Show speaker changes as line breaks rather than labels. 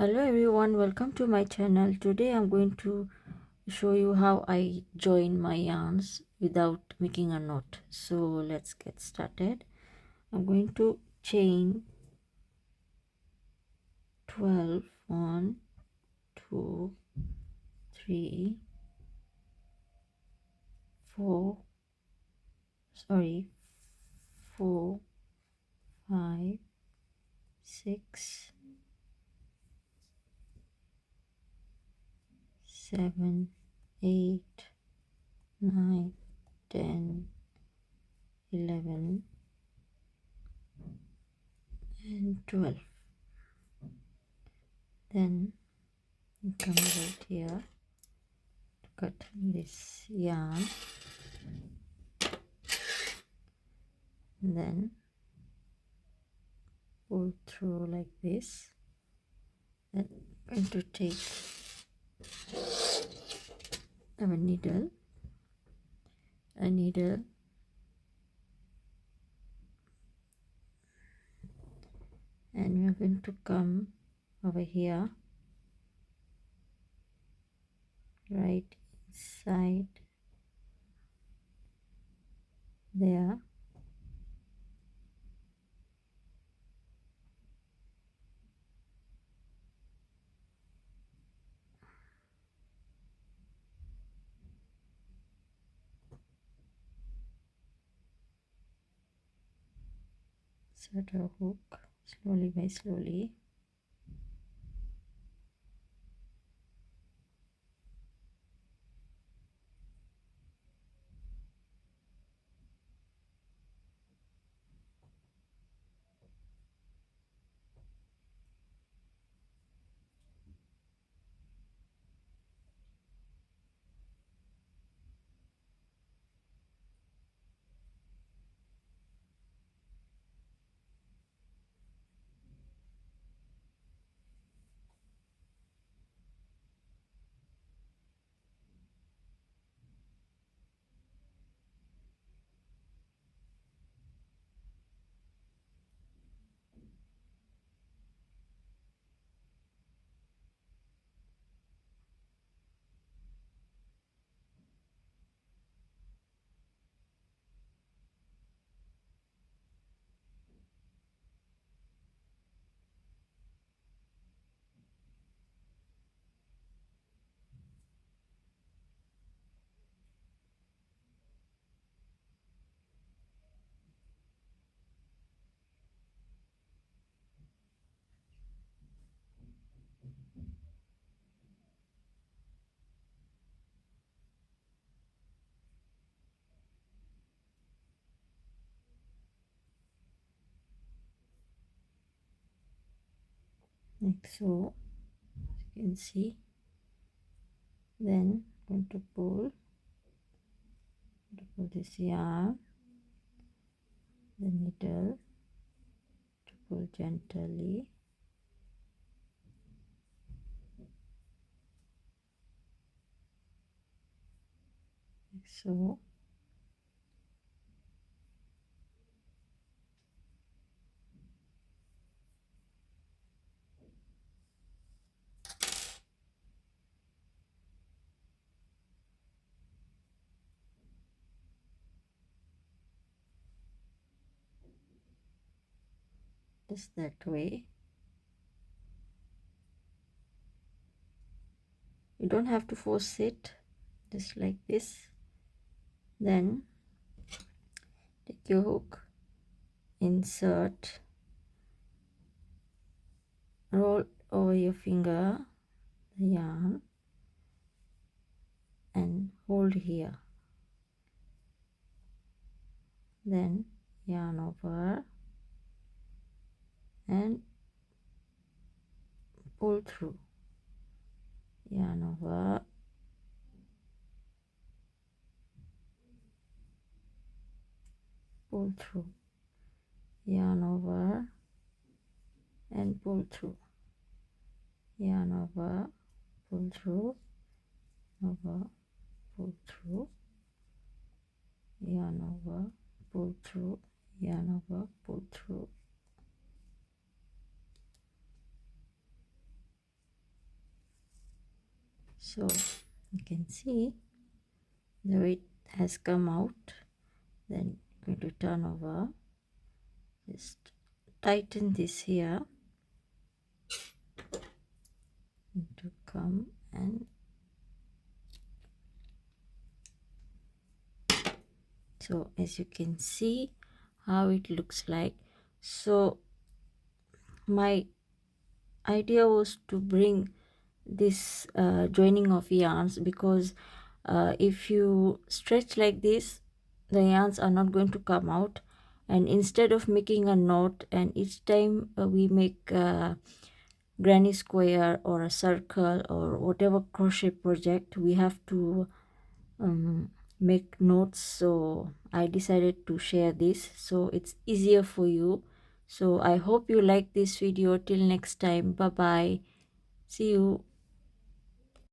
Hello everyone, welcome to my channel. Today I'm going to show you how I join my yarns without making a knot. So let's get started. I'm going to chain 12, 1, 2, 3, 4, 4, 5, 6, 7, 8, 9, 10, 11 and 12. Then you come right here, cut this yarn, and then pull through like this. Then I'm going to take a needle, and we're going to come over here, right inside there, insert a hook slowly by slowly. Like so, as you can see. Then I'm going to pull this yarn, the needle, to pull gently, like so. Just that way. You don't have to force it, just like this. Then take your hook, insert, roll over your finger the yarn and hold here. Then yarn over and pull through. Yarn over, pull through. Yarn over and pull through. Yarn over, pull through, over, pull through, yarn over, pull through, yarn over, pull through. So you can see the way it has come out. Then I'm going to turn over, just tighten this here, and to come and so as you can see how it looks like. So my idea was to bring this joining of yarns, because if you stretch like this, the yarns are not going to come out, and instead of making a knot and each time we make granny square or a circle or whatever crochet project, we have to make notes. So I decided to share this so it's easier for you. So I hope you like this video. Till next time, bye bye, see you.